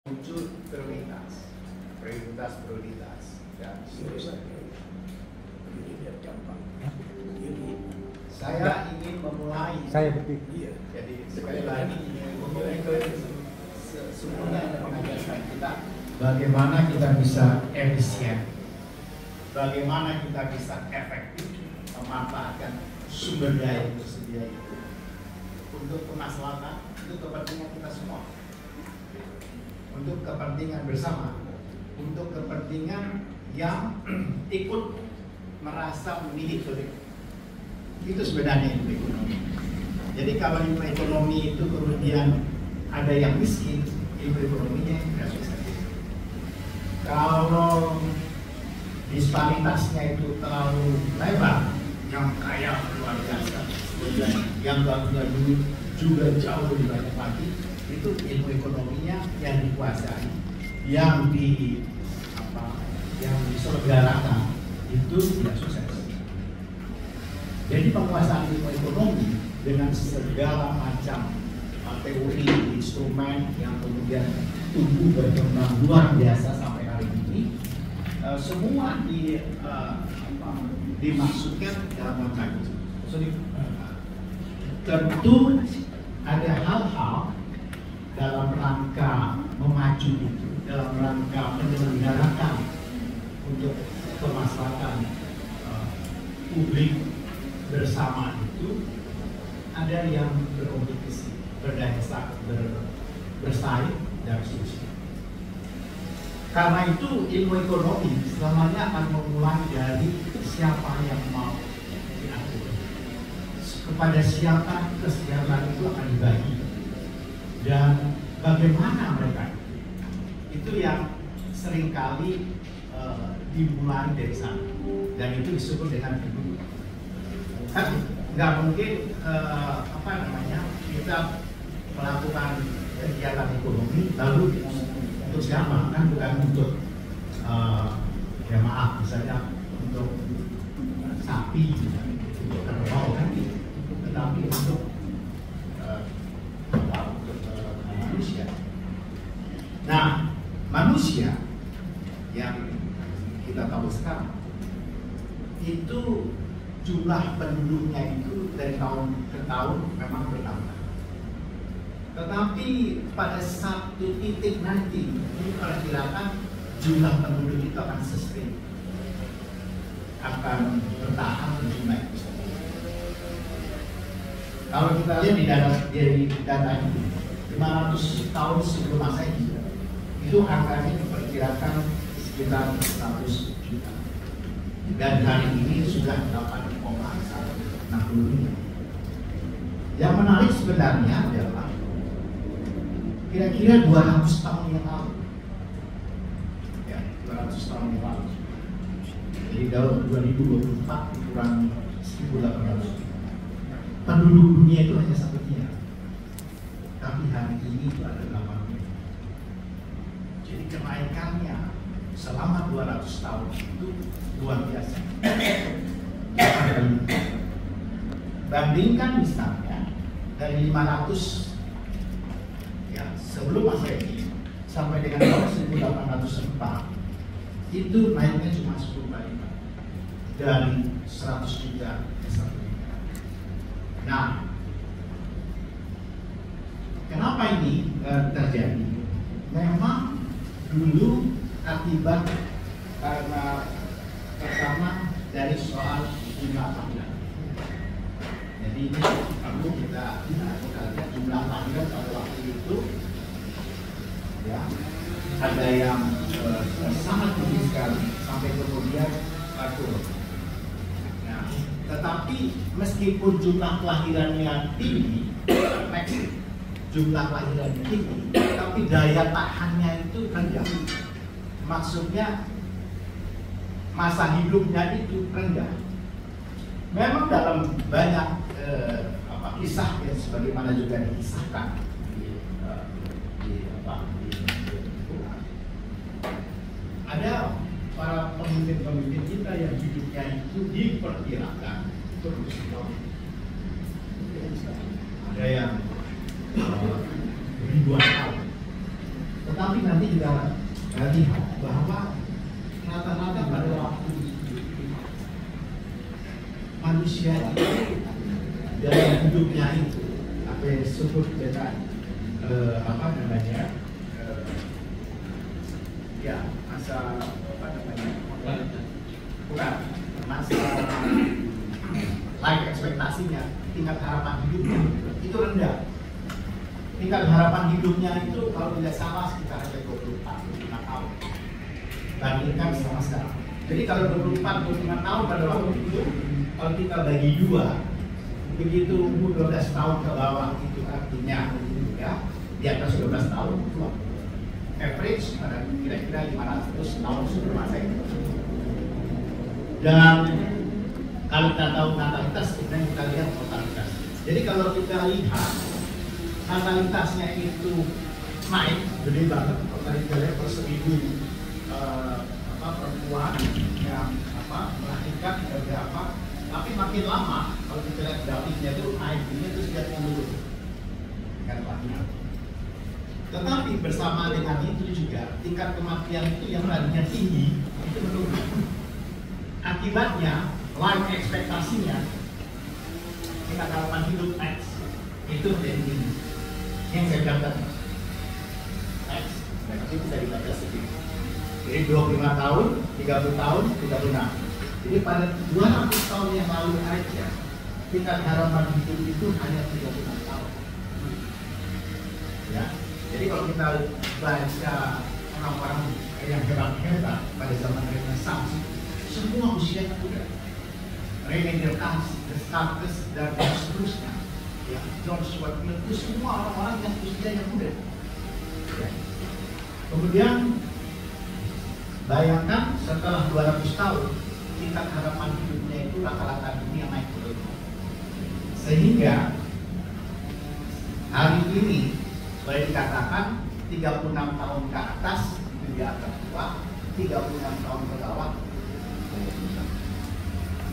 muncul prioritas dan seterusnya. Saya ingin memulai. Saya betul. Iya. Jadi sekali lagi memulai ke sesungguhnya mengajarkan kita bagaimana kita bisa efisien, bagaimana kita bisa efektif memanfaatkan sumber daya yang tersedia itu untuk kemaslahatan, untuk kepentingan kita semua, untuk kepentingan bersama, untuk kepentingan yang ikut merasa memiliki. Itu sebenarnya ilmu ekonomi. Jadi kalau ilmu ekonomi itu kemudian ada yang miskin, ilmu ekonominya tidak susah. Kalau disparitasnya itu terlalu lebar, yang kaya luar biasa, kemudian yang gak punya duit juga jauh lebih banyak lagi, itu ilmu ekonominya yang dikuasai, yang diselenggarakan itu tidak sukses. Jadi penguasaan ilmu ekonomi dengan segala macam teori, instrumen yang kemudian tumbuh berkembang luar biasa sampai hari ini, semua dimaksudkan dalam rangka itu. Tentu ada hal-hal dalam rangka memacu itu, dalam rangka menyelenggarakan untuk kemaslahatan publik bersama itu, ada yang berkompetisi, bersaing dan seterusnya. Karena itu ilmu ekonomi selamanya akan memulai dari siapa yang mau diatur, kepada siapa kesejahteraan itu akan dibagi, dan bagaimana mereka itu yang seringkali dimulai dari sana, dan itu disebut dengan dulu. Kan nggak mungkin kita melakukan kegiatan ekonomi lalu untuk siapa, kan bukan untuk ya maaf misalnya untuk sapi, untuk kerbau kan, tetapi untuk manusia. Nah, manusia yang kita tahu sekarang itu jumlah penduduknya itu dari tahun ke tahun memang bertambah. Tetapi pada satu titik nanti diperkirakan jumlah penduduk itu akan sustain, akan bertahan lebih baik. Kalau kita lihat di data ini, 500 tahun sebelum Masehi itu angkanya diperkirakan sekitar 100 juta. Dan hari ini sudah 8,60 miliar. Yang menarik sebenarnya adalah kira-kira 200 tahun yang lalu, ya 200 tahun yang lalu. Jadi tahun 2024 dikurangi 1.800. Penduduk dunia itu hanya 1 miliar, tapi hari ini itu ada 8 miliar. Jadi kenaikannya selama 200 tahun itu luar biasa. Bandingkan misalnya dari 500 ya sebelum Masehi sampai dengan tahun 1804 itu naiknya cuma 10 kali dari 100 juta ke 1 miliar. Nah, kenapa ini terjadi? Memang dulu akibat karena pertama dari soal jumlah panggilan. Jadi ini perlu kita lihat jumlah panggilan pada waktu itu, ya ada yang sangat tinggi sekali sampai kemudian turun. Nah, tetapi meskipun jumlah kelahirannya tinggi, jumlah kelahiran tinggi, tapi daya tahannya itu rendah. Maksudnya masa hidupnya itu rendah. Memang dalam banyak kisah ya, sebagaimana juga dikisahkan ada para pemimpin-pemimpin kita yang hidupnya itu diperkirakan terus ada yang ribuan tahun, tetapi nanti kita lihat bahwa rata-rata pada waktu manusia itu dalam hidupnya itu apa yang disebut dengan apa namanya ya masa apa namanya bukan masa life ekspektasinya, tingkat harapan hidupnya itu rendah. Tingkat harapan hidupnya itu kalau tidak salah sekitar 24-25 tahun bandingkan sama sekarang. Jadi kalau 24-25 tahun pada waktu itu, kalau kita bagi dua, begitu umur 12 tahun ke bawah itu artinya ya di atas 12 tahun itu average pada kira-kira 500 tahun sebelum Masehi. Dan kalau kita tahu natalitas, kemudian kita lihat mortalitas. Jadi kalau kita lihat natalitasnya itu naik, gede banget. Kalau tadi kita lihat per 1000 perempuan yang melahirkan berapa, tapi makin lama kalau kita lihat grafiknya itu naiknya itu sudah menurun kan Pak. Tetapi bersama dengan itu juga tingkat kematian itu yang tadinya tinggi itu menurun. Akibatnya life ekspektasinya tingkat harapan hidup X itu menjadi tinggi. Yang saya katakan X berarti bisa dibaca sedikit. Jadi 25 tahun, 30 tahun, 36. Jadi pada 200 tahun yang lalu aja tingkat harapan hidup itu hanya 36 tahun. Ya. Jadi kalau kita baca orang-orang yang hebat-hebat pada zaman Renaissance, semua usianya muda. René Descartes dan seterusnya, ya, John Stuart Mill itu semua orang-orang yang usianya muda. Ya. Kemudian bayangkan setelah 200 tahun tingkat harapan hidupnya itu rata-rata dunia naik terus. Sehingga hari ini boleh dikatakan 36 tahun ke atas itu dia akan tua, 36 tahun ke bawah.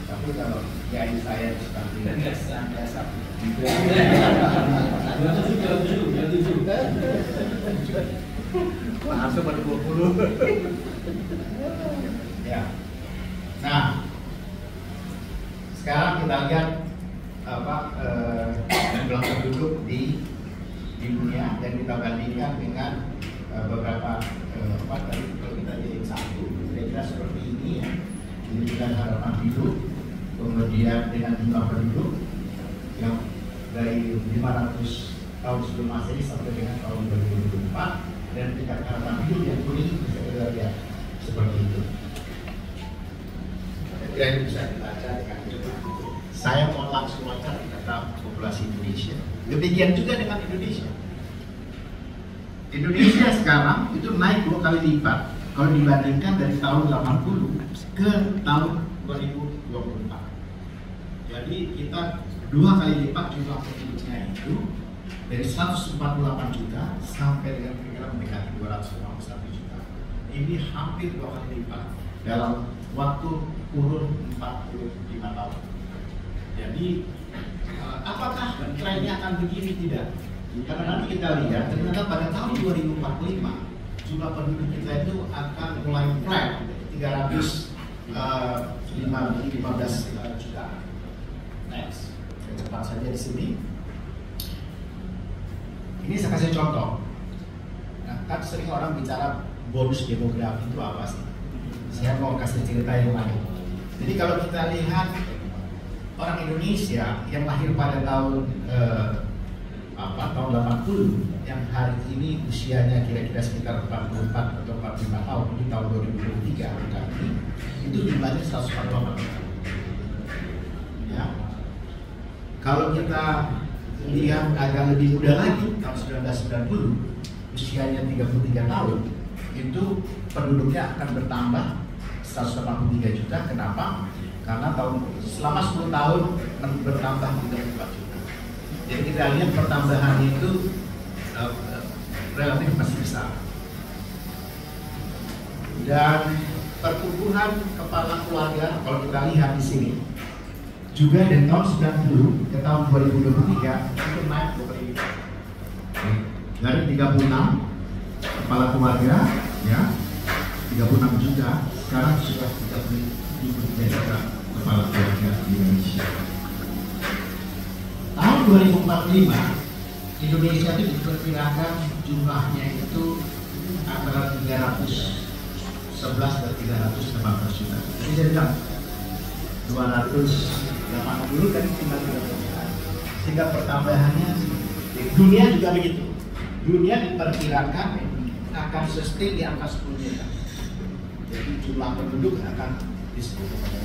Tapi kalau kiai saya seperti biasa. Langsung pada 20. Ya. Nah, sekarang kita lihat jumlah penduduk di dunia dan kita bandingkan dengan beberapa tadi kalau kita jadi satu, kira-kira seperti ini ya. Ini juga harapan hidup, kemudian dengan jumlah penduduk yang dari 500 tahun sebelum Masehi sampai dengan tahun 2024 dan tingkat harapan hidup yang kuning bisa kita lihat seperti itu. Dan bisa dibaca dengan cepat. Saya mau langsung baca tentang populasi Indonesia. Demikian juga dengan Indonesia. Indonesia sekarang itu naik 2 kali lipat kalau dibandingkan dari tahun 80 ke tahun 2024. Jadi kita 2 kali lipat jumlah penduduknya itu dari 148 juta sampai dengan kira-kira mendekati 251 juta. Ini hampir 2 kali lipat dalam waktu kurun 45 tahun. Jadi apakah trennya akan begini? Tidak. Karena nanti kita lihat ternyata pada tahun 2045 jumlah penduduk kita itu akan mulai flat 315 juta. Next, cepat saja di sini. Ini saya kasih contoh. Nah, kan sering orang bicara bonus demografi itu apa sih? Saya mau kasih cerita yang lain. Jadi kalau kita lihat orang Indonesia yang lahir pada tahun tahun 80 yang hari ini usianya kira-kira sekitar 44 atau 45 tahun di tahun 2023 itu jumlahnya 148. Ya. Kalau kita lihat agak lebih muda lagi tahun 1990 usianya 33 tahun itu penduduknya akan bertambah 183 juta. Kenapa? Karena selama 10 tahun bertambah 34 juta. Jadi kita lihat pertambahan itu relatif masih besar. Dan pertumbuhan kepala keluarga kalau kita lihat di sini juga dari tahun 90 ke tahun 2023 itu naik 2 kali lipat. Dari 36 kepala keluarga, ya 36 juta. Sekarang sudah 33 juta kepala keluarga di Indonesia. Tahun 2045 Indonesia itu diperkirakan jumlahnya itu antara 311 dan 318 juta. Jadi saya bilang 280 kan tinggal 30. Sehingga pertambahannya dunia juga begitu. Dunia diperkirakan akan sustain di angka 10 juta. Jadi jumlah penduduk akan di 10.